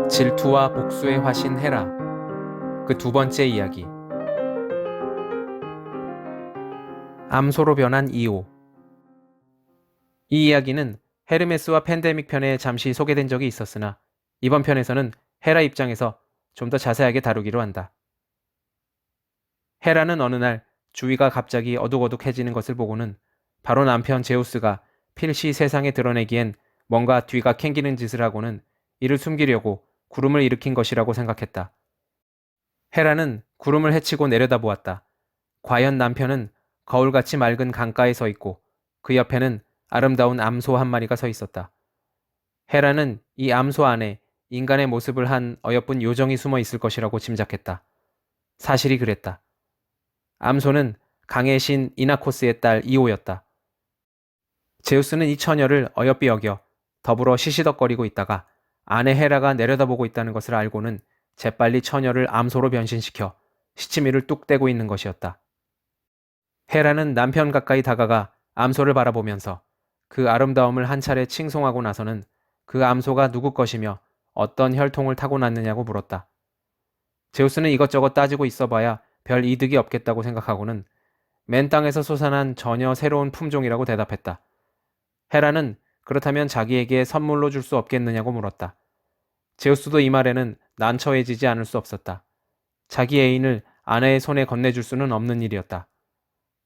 질투와 복수의 화신 헤라. 그 두 번째 이야기. 암소로 변한 이오. 이 이야기는 헤르메스와 팬데믹 편에 잠시 소개된 적이 있었으나 이번 편에서는 헤라 입장에서 좀 더 자세하게 다루기로 한다. 헤라는 어느 날 주위가 갑자기 어둑어둑해지는 것을 보고는 바로 남편 제우스가 필시 세상에 드러내기엔 뭔가 뒤가 캥기는 짓을 하고는 이를 숨기려고 구름을 일으킨 것이라고 생각했다. 헤라는 구름을 헤치고 내려다보았다. 과연 남편은 거울같이 맑은 강가에 서 있고 그 옆에는 아름다운 암소 한 마리가 서 있었다. 헤라는 이 암소 안에 인간의 모습을 한 어여쁜 요정이 숨어 있을 것이라고 짐작했다. 사실이 그랬다. 암소는 강의 신 이나코스의 딸 이오였다. 제우스는 이 처녀를 어여삐 여겨 더불어 시시덕거리고 있다가 아내 헤라가 내려다보고 있다는 것을 알고는 재빨리 처녀를 암소로 변신시켜 시치미를 뚝 떼고 있는 것이었다. 헤라는 남편 가까이 다가가 암소를 바라보면서 그 아름다움을 한 차례 칭송하고 나서는 그 암소가 누구 것이며 어떤 혈통을 타고났느냐고 물었다. 제우스는 이것저것 따지고 있어봐야 별 이득이 없겠다고 생각하고는 맨 땅에서 솟아난 전혀 새로운 품종이라고 대답했다. 헤라는 그렇다면 자기에게 선물로 줄 수 없겠느냐고 물었다. 제우스도 이 말에는 난처해지지 않을 수 없었다. 자기 애인을 아내의 손에 건네줄 수는 없는 일이었다.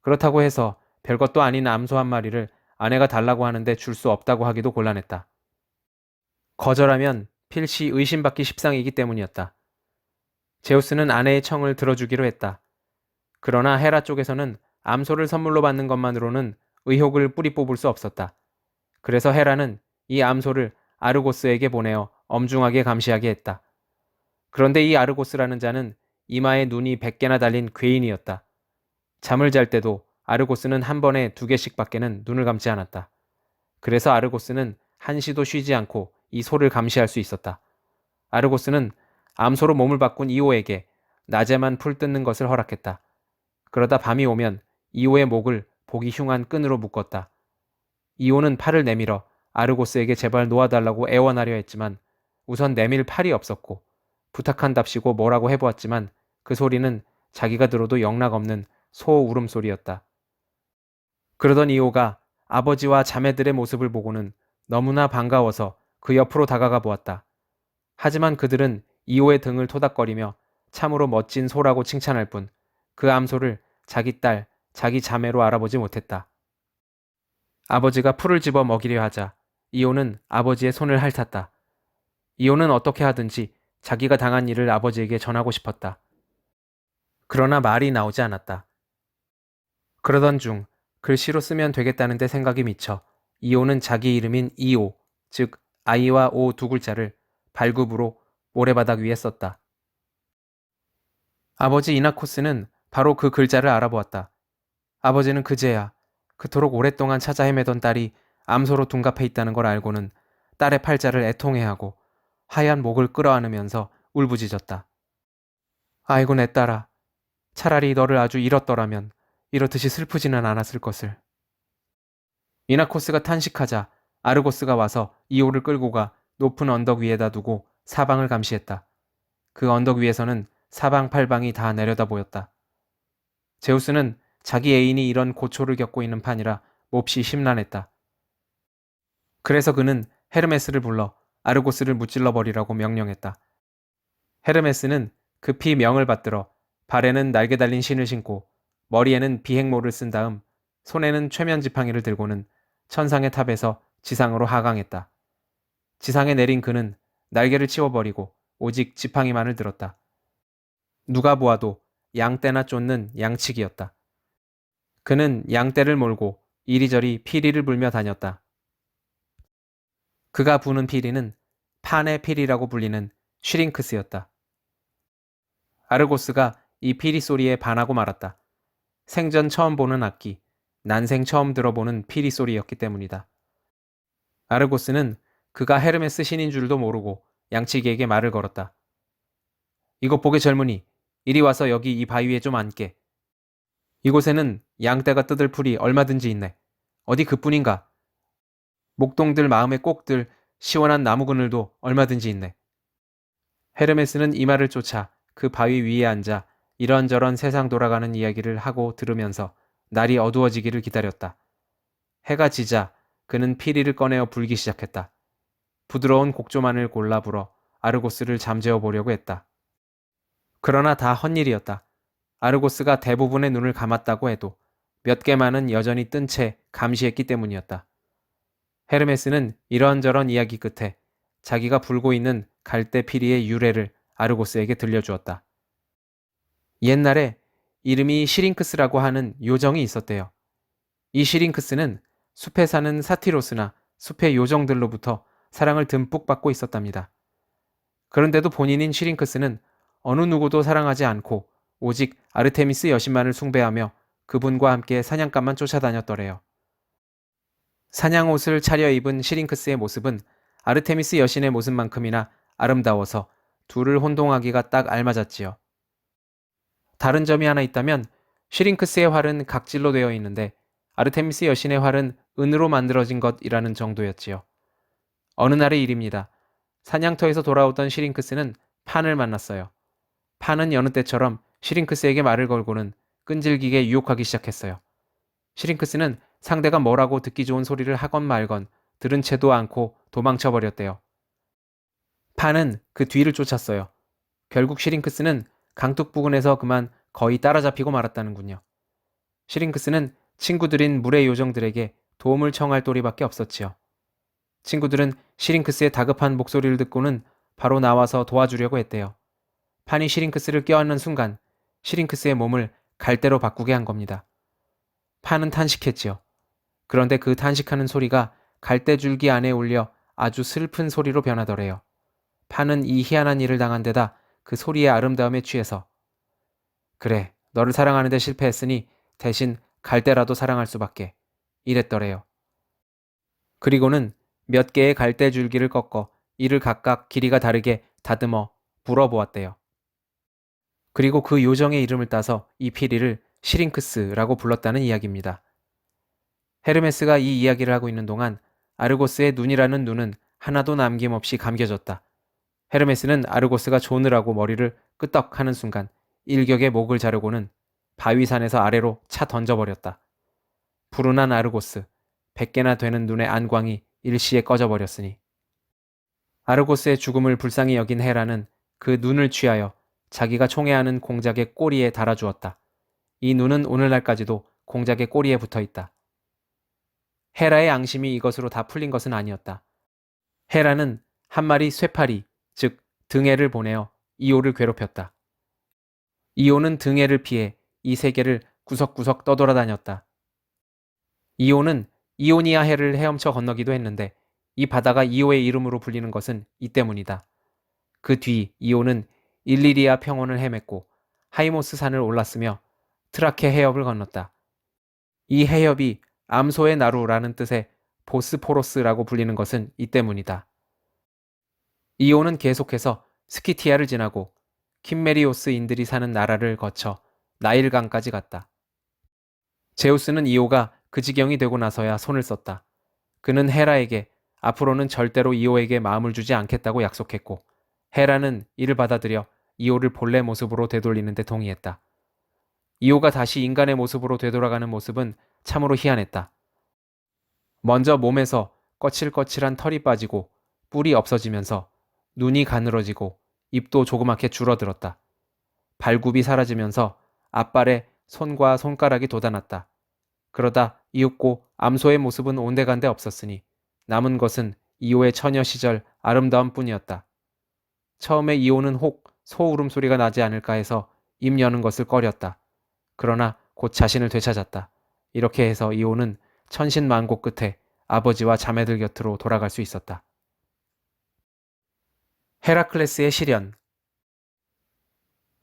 그렇다고 해서 별것도 아닌 암소 한 마리를 아내가 달라고 하는데 줄 수 없다고 하기도 곤란했다. 거절하면 필시 의심받기 십상이기 때문이었다. 제우스는 아내의 청을 들어주기로 했다. 그러나 헤라 쪽에서는 암소를 선물로 받는 것만으로는 의혹을 뿌리 뽑을 수 없었다. 그래서 헤라는 이 암소를 아르고스에게 보내어 엄중하게 감시하게 했다. 그런데 이 아르고스라는 자는 이마에 눈이 100개나 달린 괴인이었다. 잠을 잘 때도 아르고스는 한 번에 2개씩밖에는 눈을 감지 않았다. 그래서 아르고스는 한시도 쉬지 않고 이 소를 감시할 수 있었다. 아르고스는 암소로 몸을 바꾼 이오에게 낮에만 풀 뜯는 것을 허락했다. 그러다 밤이 오면 이오의 목을 보기 흉한 끈으로 묶었다. 이오는 팔을 내밀어 아르고스에게 제발 놓아달라고 애원하려 했지만 우선 내밀 팔이 없었고 부탁한답시고 뭐라고 해보았지만 그 소리는 자기가 들어도 영락없는 소 울음소리였다. 그러던 이오가 아버지와 자매들의 모습을 보고는 너무나 반가워서 그 옆으로 다가가 보았다. 하지만 그들은 이오의 등을 토닥거리며 참으로 멋진 소라고 칭찬할 뿐 그 암소를 자기 딸, 자기 자매로 알아보지 못했다. 아버지가 풀을 집어 먹이려 하자 이오는 아버지의 손을 핥았다. 이오는 어떻게 하든지 자기가 당한 일을 아버지에게 전하고 싶었다. 그러나 말이 나오지 않았다. 그러던 중 글씨로 쓰면 되겠다는데 생각이 미쳐 이오는 자기 이름인 이오, 즉 아이와 오 두 글자를 발굽으로 모래바닥 위에 썼다. 아버지 이나코스는 바로 그 글자를 알아보았다. 아버지는 그제야 그토록 오랫동안 찾아 헤매던 딸이 암소로 둔갑해 있다는 걸 알고는 딸의 팔자를 애통해하고 하얀 목을 끌어안으면서 울부짖었다. 아이고 내 딸아, 차라리 너를 아주 잃었더라면 이렇듯이 슬프지는 않았을 것을. 이나코스가 탄식하자 아르고스가 와서 이오를 끌고 가 높은 언덕 위에다 두고 사방을 감시했다. 그 언덕 위에서는 사방팔방이 다 내려다 보였다. 제우스는 자기 애인이 이런 고초를 겪고 있는 판이라 몹시 심란했다. 그래서 그는 헤르메스를 불러 아르고스를 무찔러 버리라고 명령했다. 헤르메스는 급히 명을 받들어 발에는 날개 달린 신을 신고 머리에는 비행모를 쓴 다음 손에는 최면 지팡이를 들고는 천상의 탑에서 지상으로 하강했다. 지상에 내린 그는 날개를 치워버리고 오직 지팡이만을 들었다. 누가 보아도 양떼나 쫓는 양치기였다. 그는 양떼를 몰고 이리저리 피리를 불며 다녔다. 그가 부는 피리는 판의 피리라고 불리는 슈링크스였다. 아르고스가 이 피리 소리에 반하고 말았다. 생전 처음 보는 악기, 난생 처음 들어보는 피리 소리였기 때문이다. 아르고스는 그가 헤르메스 신인 줄도 모르고 양치기에게 말을 걸었다. 이것 보게 젊은이, 이리 와서 여기 이 바위 위에 좀 앉게. 이곳에는 양떼가 뜯을 풀이 얼마든지 있네. 어디 그뿐인가? 목동들 마음에 꼭 들 시원한 나무 그늘도 얼마든지 있네. 헤르메스는 이마를 쫓아 그 바위 위에 앉아 이런저런 세상 돌아가는 이야기를 하고 들으면서 날이 어두워지기를 기다렸다. 해가 지자 그는 피리를 꺼내어 불기 시작했다. 부드러운 곡조만을 골라 불어 아르고스를 잠재워 보려고 했다. 그러나 다 헛일이었다. 아르고스가 대부분의 눈을 감았다고 해도 몇 개만은 여전히 뜬 채 감시했기 때문이었다. 헤르메스는 이런저런 이야기 끝에 자기가 불고 있는 갈대 피리의 유래를 아르고스에게 들려주었다. 옛날에 이름이 시링크스라고 하는 요정이 있었대요. 이 시링크스는 숲에 사는 사티로스나 숲의 요정들로부터 사랑을 듬뿍 받고 있었답니다. 그런데도 본인인 시링크스는 어느 누구도 사랑하지 않고 오직 아르테미스 여신만을 숭배하며 그분과 함께 사냥감만 쫓아다녔더래요. 사냥옷을 차려입은 시링크스의 모습은 아르테미스 여신의 모습만큼이나 아름다워서 둘을 혼동하기가 딱 알맞았지요. 다른 점이 하나 있다면 시링크스의 활은 각질로 되어 있는데 아르테미스 여신의 활은 은으로 만들어진 것이라는 정도였지요. 어느 날의 일입니다. 사냥터에서 돌아오던 시링크스는 판을 만났어요. 판은 여느 때처럼 시링크스에게 말을 걸고는 끈질기게 유혹하기 시작했어요. 시링크스는 상대가 뭐라고 듣기 좋은 소리를 하건 말건 들은 채도 않고 도망쳐 버렸대요. 판은 그 뒤를 쫓았어요. 결국 시링크스는 강둑 부근에서 그만 거의 따라잡히고 말았다는군요. 시링크스는 친구들인 물의 요정들에게 도움을 청할 도리밖에 없었지요. 친구들은 시링크스의 다급한 목소리를 듣고는 바로 나와서 도와주려고 했대요. 판이 시링크스를 껴안는 순간 시링크스의 몸을 갈대로 바꾸게 한 겁니다. 판은 탄식했지요. 그런데 그 탄식하는 소리가 갈대줄기 안에 울려 아주 슬픈 소리로 변하더래요. 판은 이 희한한 일을 당한 데다 그 소리의 아름다움에 취해서 그래, 너를 사랑하는데 실패했으니 대신 갈대라도 사랑할 수밖에 이랬더래요. 그리고는 몇 개의 갈대 줄기를 꺾어 이를 각각 길이가 다르게 다듬어 불어보았대요. 그리고 그 요정의 이름을 따서 이 피리를 시링크스라고 불렀다는 이야기입니다. 헤르메스가 이 이야기를 하고 있는 동안 아르고스의 눈이라는 눈은 하나도 남김없이 감겨졌다. 헤르메스는 아르고스가 조느라고 머리를 끄떡하는 순간 일격에 목을 자르고는 바위산에서 아래로 차 던져버렸다. 불운한 아르고스, 100개나 되는 눈의 안광이 일시에 꺼져버렸으니. 아르고스의 죽음을 불쌍히 여긴 헤라는 그 눈을 취하여 자기가 총애하는 공작의 꼬리에 달아주었다. 이 눈은 오늘날까지도 공작의 꼬리에 붙어있다. 헤라의 앙심이 이것으로 다 풀린 것은 아니었다. 헤라는 한 마리 쇠파리, 즉 등해를 보내어 이오를 괴롭혔다. 이오는 등해를 피해 이 세계를 구석구석 떠돌아다녔다. 이오는 이오니아 해를 헤엄쳐 건너기도 했는데 이 바다가 이오의 이름으로 불리는 것은 이 때문이다. 그 뒤 이오는 일리리아 평원을 헤맸고 하이모스 산을 올랐으며 트라케 해협을 건넜다. 이 해협이 암소의 나루라는 뜻의 보스포로스라고 불리는 것은 이 때문이다. 이오는 계속해서 스키티아를 지나고 킴메리오스인들이 사는 나라를 거쳐 나일강까지 갔다. 제우스는 이오가 그 지경이 되고 나서야 손을 썼다. 그는 헤라에게 앞으로는 절대로 이오에게 마음을 주지 않겠다고 약속했고 헤라는 이를 받아들여 이오를 본래 모습으로 되돌리는 데 동의했다. 이오가 다시 인간의 모습으로 되돌아가는 모습은 참으로 희한했다. 먼저 몸에서 거칠거칠한 털이 빠지고 뿔이 없어지면서 눈이 가늘어지고 입도 조그맣게 줄어들었다. 발굽이 사라지면서 앞발에 손과 손가락이 돋아났다. 그러다 이윽고 암소의 모습은 온데간데 없었으니 남은 것은 이오의 처녀 시절 아름다움 뿐이었다. 처음에 이오는 혹 소울음소리가 나지 않을까 해서 입 여는 것을 꺼렸다. 그러나 곧 자신을 되찾았다. 이렇게 해서 이오는 천신만고 끝에 아버지와 자매들 곁으로 돌아갈 수 있었다. 헤라클레스의 시련.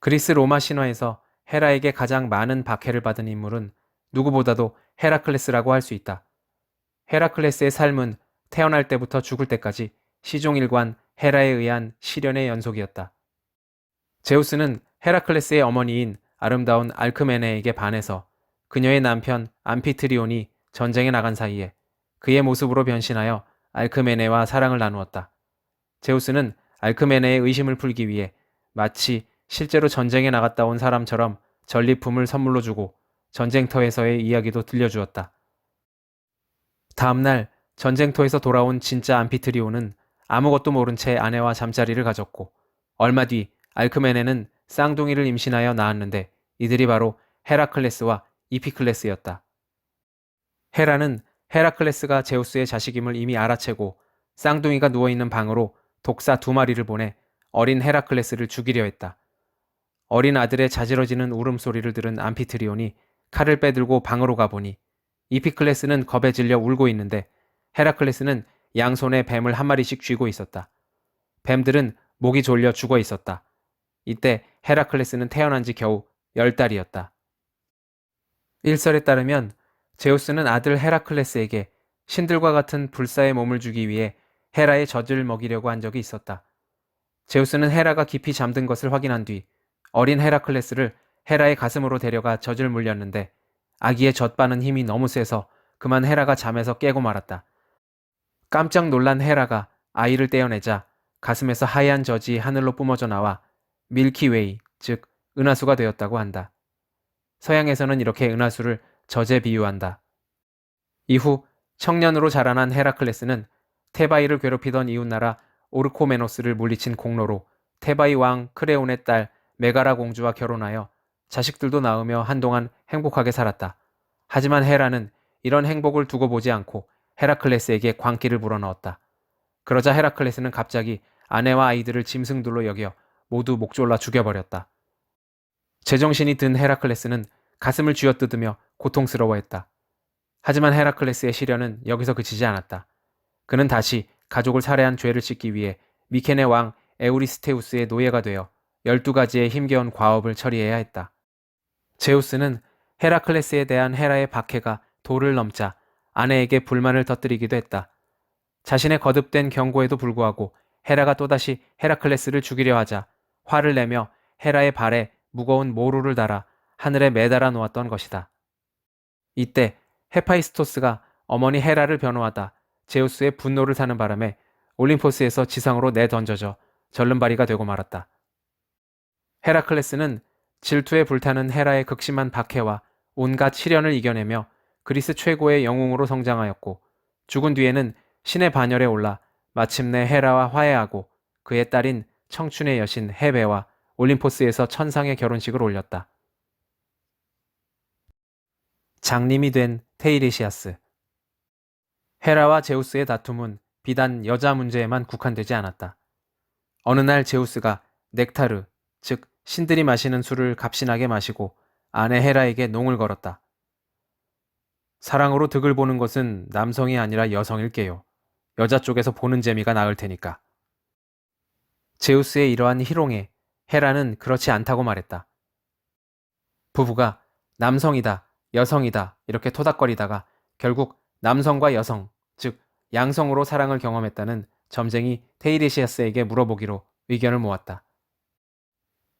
그리스 로마 신화에서 헤라에게 가장 많은 박해를 받은 인물은 누구보다도 헤라클레스라고 할 수 있다. 헤라클레스의 삶은 태어날 때부터 죽을 때까지 시종일관 헤라에 의한 시련의 연속이었다. 제우스는 헤라클레스의 어머니인 아름다운 알크메네에게 반해서 그녀의 남편 암피트리온이 전쟁에 나간 사이에 그의 모습으로 변신하여 알크메네와 사랑을 나누었다. 제우스는 알크메네의 의심을 풀기 위해 마치 실제로 전쟁에 나갔다 온 사람처럼 전리품을 선물로 주고 전쟁터에서의 이야기도 들려주었다. 다음날 전쟁터에서 돌아온 진짜 암피트리온은 아무것도 모른 채 아내와 잠자리를 가졌고 얼마 뒤 알크메네는 쌍둥이를 임신하여 낳았는데 이들이 바로 헤라클레스와 이피클레스였다. 헤라는 헤라클레스가 제우스의 자식임을 이미 알아채고 쌍둥이가 누워있는 방으로 독사 2마리를 보내 어린 헤라클레스를 죽이려 했다. 어린 아들의 자지러지는 울음소리를 들은 암피트리온이 칼을 빼들고 방으로 가보니 이피클레스는 겁에 질려 울고 있는데 헤라클레스는 양손에 뱀을 1마리씩 쥐고 있었다. 뱀들은 목이 졸려 죽어 있었다. 이때 헤라클레스는 태어난 지 겨우 10달이었다. 일설에 따르면 제우스는 아들 헤라클레스에게 신들과 같은 불사의 몸을 주기 위해 헤라의 젖을 먹이려고 한 적이 있었다. 제우스는 헤라가 깊이 잠든 것을 확인한 뒤 어린 헤라클레스를 헤라의 가슴으로 데려가 젖을 물렸는데 아기의 젖 빠는 힘이 너무 세서 그만 헤라가 잠에서 깨고 말았다. 깜짝 놀란 헤라가 아이를 떼어내자 가슴에서 하얀 젖이 하늘로 뿜어져 나와 밀키웨이, 즉 은하수가 되었다고 한다. 서양에서는 이렇게 은하수를 젖에 비유한다. 이후 청년으로 자라난 헤라클레스는 테바이를 괴롭히던 이웃나라 오르코메노스를 물리친 공로로 테바이 왕 크레온의 딸 메가라 공주와 결혼하여 자식들도 낳으며 한동안 행복하게 살았다. 하지만 헤라는 이런 행복을 두고 보지 않고 헤라클레스에게 광기를 불어넣었다. 그러자 헤라클레스는 갑자기 아내와 아이들을 짐승들로 여겨 모두 목졸라 죽여버렸다. 제정신이 든 헤라클레스는 가슴을 쥐어뜯으며 고통스러워했다. 하지만 헤라클레스의 시련은 여기서 그치지 않았다. 그는 다시 가족을 살해한 죄를 씻기 위해 미케네 왕 에우리스테우스의 노예가 되어 12가지의 힘겨운 과업을 처리해야 했다. 제우스는 헤라클레스에 대한 헤라의 박해가 도를 넘자 아내에게 불만을 터뜨리기도 했다. 자신의 거듭된 경고에도 불구하고 헤라가 또다시 헤라클레스를 죽이려 하자 화를 내며 헤라의 발에 무거운 모루를 달아 하늘에 매달아 놓았던 것이다. 이때 헤파이스토스가 어머니 헤라를 변호하다 제우스의 분노를 사는 바람에 올림포스에서 지상으로 내던져져 절름발이가 되고 말았다. 헤라클레스는 질투에 불타는 헤라의 극심한 박해와 온갖 시련을 이겨내며 그리스 최고의 영웅으로 성장하였고 죽은 뒤에는 신의 반열에 올라 마침내 헤라와 화해하고 그의 딸인 청춘의 여신 헤베와 올림포스에서 천상의 결혼식을 올렸다. 장님이 된 테이레시아스. 헤라와 제우스의 다툼은 비단 여자 문제에만 국한되지 않았다. 어느 날 제우스가 넥타르, 즉 신들이 마시는 술을 갑신하게 마시고 아내 헤라에게 농을 걸었다. 사랑으로 득을 보는 것은 남성이 아니라 여성일게요. 여자 쪽에서 보는 재미가 나을 테니까. 제우스의 이러한 희롱에 헤라는 그렇지 않다고 말했다. 부부가 남성이다, 여성이다 이렇게 토닥거리다가 결국 남성과 여성, 즉 양성으로 사랑을 경험했다는 점쟁이 테이레시아스에게 물어보기로 의견을 모았다.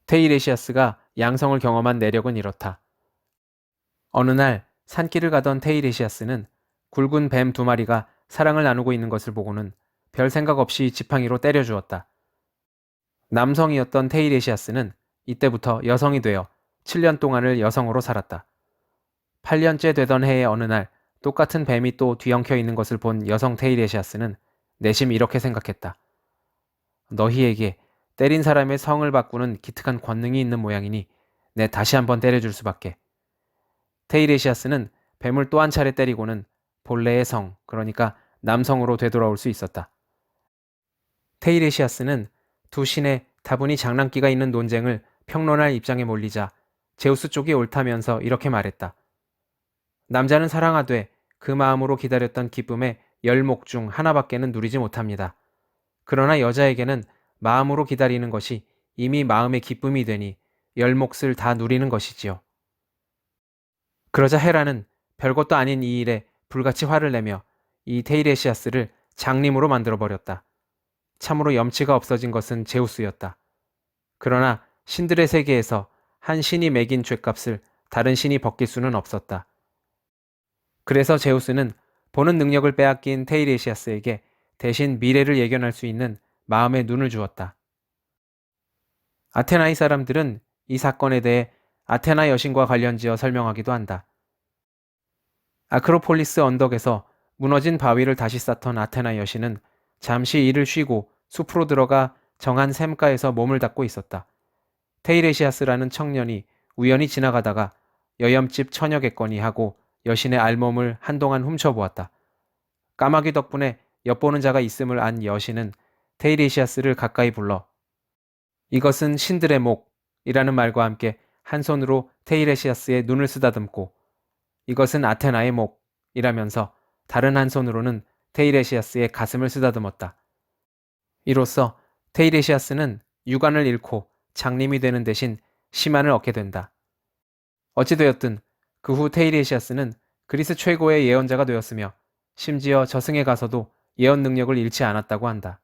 테이레시아스가 양성을 경험한 내력은 이렇다. 어느 날 산길을 가던 테이레시아스는 굵은 뱀 2마리가 사랑을 나누고 있는 것을 보고는 별 생각 없이 지팡이로 때려 주었다. 남성이었던 테이레시아스는 이때부터 여성이 되어 7년 동안을 여성으로 살았다. 8년째 되던 해의 어느 날 똑같은 뱀이 또 뒤엉켜 있는 것을 본 여성 테이레시아스는 내심 이렇게 생각했다. 너희에게 때린 사람의 성을 바꾸는 기특한 권능이 있는 모양이니 내 다시 한번 때려줄 수밖에. 테이레시아스는 뱀을 또 한 차례 때리고는 본래의 성, 그러니까 남성으로 되돌아올 수 있었다. 테이레시아스는 두 신의 다분히 장난기가 있는 논쟁을 평론할 입장에 몰리자 제우스 쪽이 옳다면서 이렇게 말했다. 남자는 사랑하되 그 마음으로 기다렸던 기쁨의 10목 중 하나밖에는 누리지 못합니다. 그러나 여자에게는 마음으로 기다리는 것이 이미 마음의 기쁨이 되니 10몫을 다 누리는 것이지요. 그러자 헤라는 별것도 아닌 이 일에 불같이 화를 내며 이 테이레시아스를 장님으로 만들어버렸다. 참으로 염치가 없어진 것은 제우스였다. 그러나 신들의 세계에서 한 신이 매긴 죗값을 다른 신이 벗길 수는 없었다. 그래서 제우스는 보는 능력을 빼앗긴 테이레시아스에게 대신 미래를 예견할 수 있는 마음에 눈을 주었다. 아테나의 사람들은 이 사건에 대해 아테나 여신과 관련지어 설명하기도 한다. 아크로폴리스 언덕에서 무너진 바위를 다시 쌓던 아테나 여신은 잠시 일을 쉬고 숲으로 들어가 정한 샘가에서 몸을 닦고 있었다. 테이레시아스라는 청년이 우연히 지나가다가 여염집 처녀겠거니 하고 여신의 알몸을 한동안 훔쳐보았다. 까마귀 덕분에 엿보는 자가 있음을 안 여신은 테이레시아스를 가까이 불러 이것은 신들의 목이라는 말과 함께 한 손으로 테이레시아스의 눈을 쓰다듬고 이것은 아테나의 목이라면서 다른 한 손으로는 테이레시아스의 가슴을 쓰다듬었다. 이로써 테이레시아스는 육안을 잃고 장님이 되는 대신 시만을 얻게 된다. 어찌되었든 그 후 테이레시아스는 그리스 최고의 예언자가 되었으며 심지어 저승에 가서도 예언 능력을 잃지 않았다고 한다.